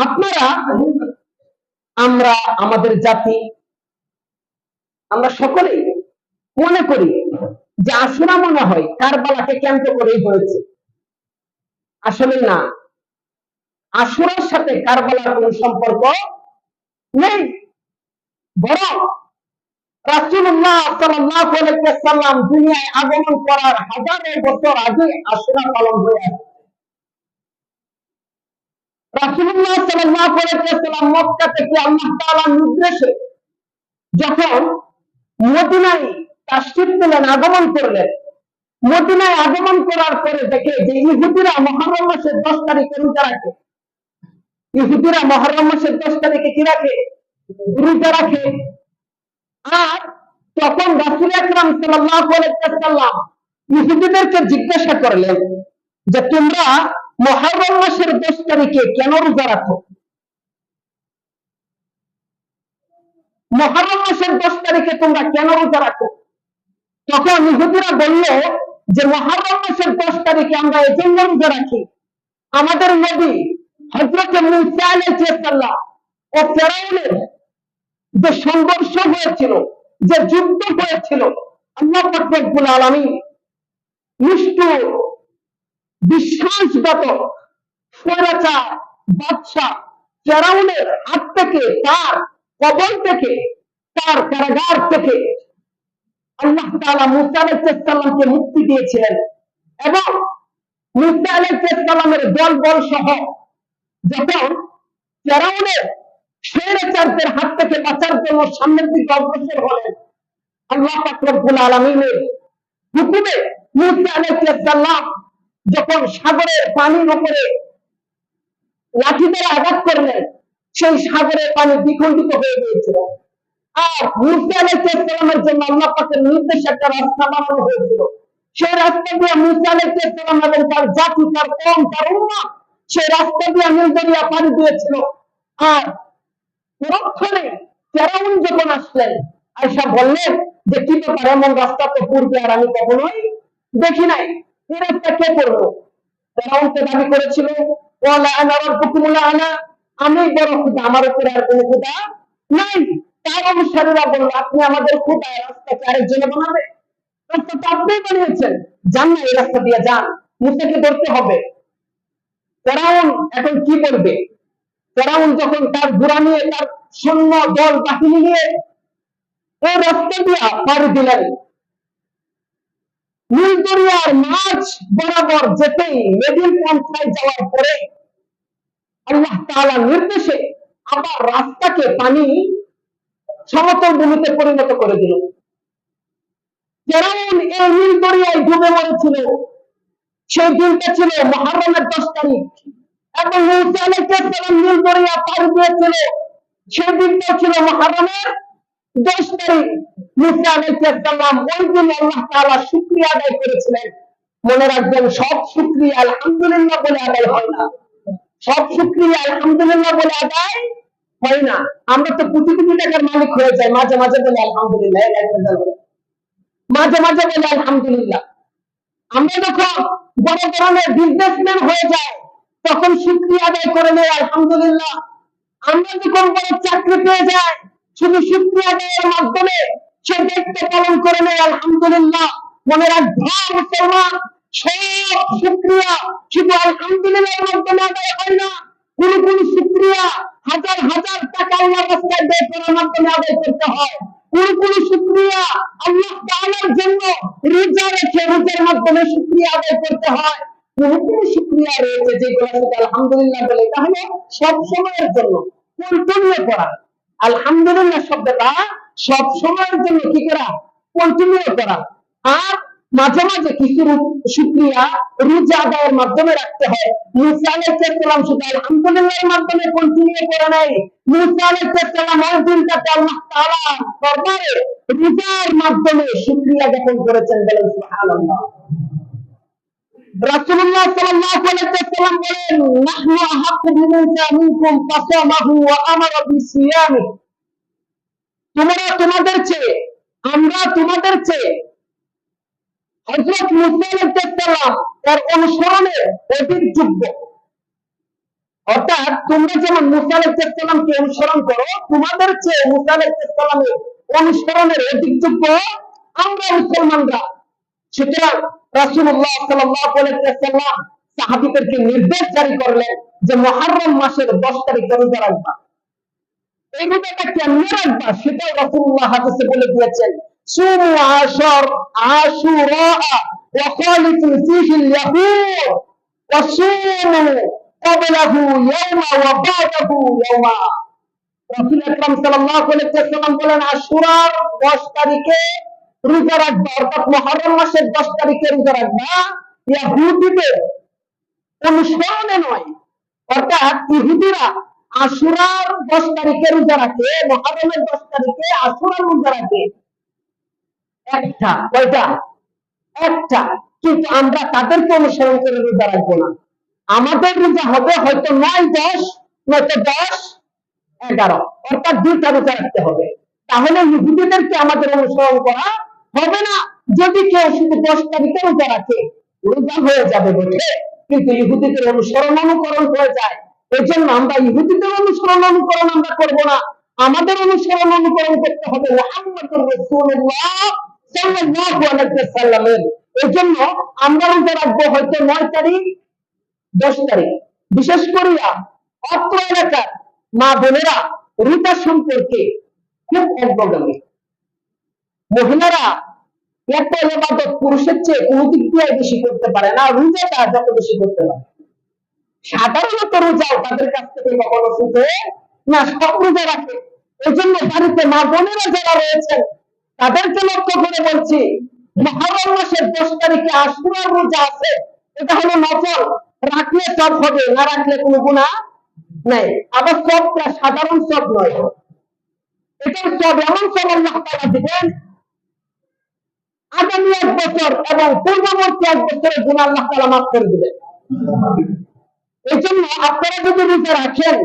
আপনারা আমরা আমাদের জাতি আমরা সকলেই মনে করি যে আশুরা মনে হয় কারবালাকে কেন্দ্র করেই হয়েছে। আসলে না, আশুরার সাথে কারবালার কোন সম্পর্ক নেই, বরং রাসূলুল্লাহ সাল্লাল্লাহু আলাইহি ওয়াসাল্লাম দুনিয়ায় আগমন করার হাজার বছর আগে আশুরা পালন হয়ে আসছে। রাসূলুল্লাহ সাল্লাল্লাহু আলাইহি ওয়াসাল্লাম মক্কা থেকে আল্লাহ তাআলার নির্দেশে যখন মদিনায় তাশরীফ নিলেন, আগমন করলেন, মদিনায় আগমন করার পরে দেখে যে ইহুদিরা মুহররম মাসের 10 তারিখে রোজা রাখে। ইহুদিরা মুহররম মাসের 10 তারিখে কি রাখে? রোজা রাখে। আর তখন রাসূল আকরাম সাল্লাল্লাহু আলাইহি ওয়াসাল্লাম ইহুদিদেরকে জিজ্ঞাসা করলেন যে তোমরা মুহররম মাসের 10 তারিখে কেন রোজা রাখো? মুহররম মাসের 10 তারিখে তোমরা কেন রোজা রাখো? তখন ইহুদিরা বলল যে মুহররম মাসের 10 তারিখে আমরা এজন্য রোজা রাখি, আমাদের নবী হযরত মুসা আলাইহিস সালাম ও ফেরাউনের যে সংঘর্ষ হয়েছিল, যে যুদ্ধ হয়েছিল, আল্লাহ পাক রব্বুল আলামিন নিষ্ঠুর বিশ্বাসঘাতক স্বৈরাচার বাদশা ফেরাউনের হাত থেকে, তার কবল থেকে, তার কারাগার থেকে আল্লাহ তাআলা মুসা আলাইহিস সালামকে মুক্তি দিয়েছিলেন। এবং মুসা আলাইহিস সালামের দলবল সহ যখন ফেরাউনের স্বৈরাচারদের হাত থেকে বাঁচার জন্য সামনের দিকে অগ্রসর হলেন, আল্লাহ পাক রব্বুল আলামিনের হুকুমে মুসা আলাইহিস সালাম যখন সাগরের পানির উপরে লাঠি দ্বারা আঘাত করলেন, সেই সাগরের পানি দ্বিখণ্ডিত হয়ে গিয়েছিল। আর মুসা আলাইহিস সালামের জন্য আল্লাহ পাকের নির্দেশে একটা রাস্তা বানানো হয়েছিল। সেই রাস্তা দিয়ে মুসা আলাইহিস সালাম এবং তার জাতি, তার কওম, তার উম্মাহ সেই রাস্তা দিয়ে নীল দরিয়া পাড়ি দিয়েছিল। আর পরক্ষণে ফেরাউন যখন আসলেন, আয়েশা বললেন যে কি ব্যাপার, এমন রাস্তা তো পূর্বে আর আমি কখনোই দেখি নাই, এই রাস্তা কে করলো? ফেরাউন তো দাবি করেছিল ওয়ালা আনা রাব্বুকুমুল আ'লা, আমি বড় খোদা, আমার উপরে আর কোনো খোদা নাই। তার অনুসারীরা বলল আপনি আমাদের খোদা, রাস্তাকে আরেকজনে বানাবে? রাস্তা তো আপনি বানিয়েছেন, যান না, এই রাস্তা দিয়ে যান, মুসাকে ধরতে হবে। ফেরাউন এখন কি করবে? ফেরাউন যখন তার ঘোড়া নিয়ে, তার সৈন্য দল বাহিনী নিয়ে এই রাস্তা দিয়ে পাড়ি দিলেন, নীল দরিয়ার মাঝ বরাবর যেতেই মেদিন পন্থায় যাওয়ার পরে আল্লাহ তাআলার নির্দেশে আবার রাস্তাকে পানি সমতল ভূমিতে পরিণত করে দিল। ফেরাউন এই নীল দরিয়ায় ডুবে মরেছিল। সেই দিনটা ছিল মুহররমের 10 তারিখ এবং মুসা আলাইহিস সালাম নীল দরিয়া পার দিয়েছিল, সেই দিনটা ছিল মুহররমের 10 তারিখ। মুসা আলাইহিস সালাম ওই দিন আল্লাহ তাআলা শুকরিয়া আদায় করেছিলেন। মনে রাখবেন, সব শুকরিয়া আলহামদুলিল্লাহ বলে আদায় হয় না, সব শুকরিয়া আলহামদুলিল্লাহ বলে আদায় হয় না। আমরা তো কোটি কোটি টাকার মালিক হয়ে যাই, মাঝে মাঝে বলে আলহামদুলিল্লাহ, মাঝে মাঝে বলে আলহামদুলিল্লাহ। আমরা যখন বড় ধরনের বিজনেসম্যান হয়ে যায় তখন শুকরিয়া আদায় করে নেই আলহামদুলিল্লাহ। আমরা যখন বড় চাকরি পেয়ে যাই শুধু শুকরিয়া আদায়ের মাধ্যমে সে দায়িত্ব পালন করে নেই আলহামদুলিল্লাহ। মনে রাখবেন মুসলমান, সব শুকরিয়া শুধু আলহামদুলিল্লাহর মাধ্যমে আদায় হয় না। কোন কোন শুকরিয়া হাজার হাজার টাকা আল্লাহর রাস্তায় ব্যয় করার মাধ্যমে আদায় করতে হয়। কোন কোন শুকরিয়া আল্লাহ তাআলার জন্য রোজা রেখে রোজার মাধ্যমে শুকরিয়া আদায় করতে হয়। কোন কোন শুকরিয়া রয়েছে যেগুলো শুধু আলহামদুলিল্লাহ বলে, তাহলে সব সময়ের জন্য কন্টিনিউ করা। আলহামদুলিল্লাহ শব্দটা সব সময়ের জন্য কি করা? কন্টিনিউ করা। আর মাঝে মাঝে কিছু শুকরিয়া রোজা আদায়ের মাধ্যমে রাখতে হয়। মুসা আলাইহিস সালাম শুধু আলহামদুলিল্লাহর মাধ্যমে কন্টিনিউ করে নাই, মুসা আলাইহিস সালাম ওই দিনটাতে আল্লাহ তাআলার দরবারে রোজার মাধ্যমে শুকরিয়া জ্ঞাপন করেছেন। বলেন সুবহানাল্লাহ। রাসূলুল্লাহ সাল্লাল্লাহু আলাইহি ওয়াসাল্লাম বলেন নাহনু আহাক্কু বিমুসা মিনকুম ফাসামাহু ওয়া আমারা বিসিয়ামি, তোমরা তোমাদের চেয়ে, আমরা তোমাদের চেয়ে হযরত মুসা আলাইহিস সালাম তার অনুসরণের অধিক যোগ্য। অর্থাৎ তোমরা যেমন মুসা আলাইহিস সালামকে অনুসরণ করো, তোমাদের চেয়ে মুসা আলাইহিস সালামের অনুসরণের অধিক যোগ্য আমরা মুসলমানরা। সুতরাং রাসূলুল্লাহ সাল্লাল্লাহু আলাইহি ওয়াসাল্লাম সাহাবীদেরকে নির্দেশ জারি করলেন যে মুহররম মাসের 10 তারিখে রোজা রাখবা। এই রোজাটা কেমনে রাখবা সেটাও রাসূলুল্লাহ হাদিসে বলে দিয়েছেন, সুমু আশুরা ওয়া খালিফু ফীহি আল-ইয়াহুদ ওয়া সুমু ক্বাবলাহু ইয়াওমা ওয়া বা'দাহু ইয়াওমা। রাসূল আকরাম সাল্লাল্লাহু আলাইহি ওয়াসাল্লাম বলেন, আশুরার 10 তারিখে রোজা রাখবা, অর্থাৎ মুহররম মাসের 10 তারিখে রোজা রাখবা। ইহুদিদের অনুসরণে নয়, অর্থাৎ ইহুদিরা আশুরার 10 তারিখে রোজা রাখে, মুহররমের 10 তারিখে আশুরার রোজা রাখে। একটা কয়টা? একটা। কিন্তু আমরা তাদেরকে অনুসরণ করে রোজা রাখবো না। আমাদের রোজা হবে হয়তো 9-10, নয়তো 10-11, অর্থাৎ 2টা রোজা রাখতে হবে। তাহলে ইহুদিদেরকে আমাদের অনুসরণ করা হবে না। যদি কেউ শুধু 10 তারিখে রোজা রাখে, রোজা হয়ে যাবে বটে, কিন্তু ইহুদিদের অনুসরণ অনুকরণ হয়ে যায়। এই জন্য আমরা ইহুদিদের অনুসরণ অনুকরণ আমরা করবো না, আমাদের অনুসরণ অনুকরণ করতে হবে মুহাম্মদুর রাসূলুল্লাহ সাল্লাল্লাহু আলাইহি ওয়াসাল্লামের। এই জন্য আমরা রোজা রাখবো হয়তো 9 তারিখ, 10 তারিখ। বিশেষ করিয়া অত্র এলাকার মা বোনেরা রোজা সম্পর্কে খুব অগ্রগামী। মহিলারা এত ইবাদত পুরুষের চেয়ে কোনো দিক দিয়ে বেশি করতে পারে না, রোজাটা যত বেশি করতে পারে। সাধারণত রোজাও তাদের কাছ থেকে কখনো ছুটে না, সব রোজা রাখে। এই জন্য বাড়িতে মা বোনেরা যারা রয়েছেন তাদেরকে লক্ষ্য করে বলছি, মুহররম মাসের 10 তারিখে আশুরার রোজা আছে, এটা হলো নফল, রাখলে সব হবে, না রাখলে কোনো গুনাহ নাই। আবার সবটা সাধারণ সব নয়, এটার সব এমন সব আল্লাহ তাআলা দিবেন, আগামী 1 বছর এবং পূর্ববর্তী 1 বছরের গুনাহ আল্লাহ তাআলা মাফ করে দিবেন। এই জন্য আপনারা যদি রোজা রাখেন,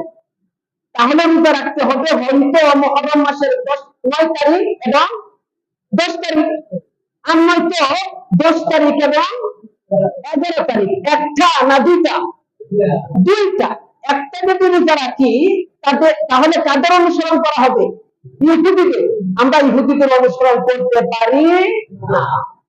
তাহলে রোজা রাখতে হবে হয়তো মুহররম মাসের 9 তারিখ এবং 10 তারিখ, আর নয়তো 10 তারিখ এবং 11 তারিখ। একটা না দুইটা? দুইটা। একটা যদি রোজা রাখি তাহলে কাদের অনুসরণ করা হবে? ইহুদিদের। আমরা ইহুদিদের অনুসরণ করতে পারি না।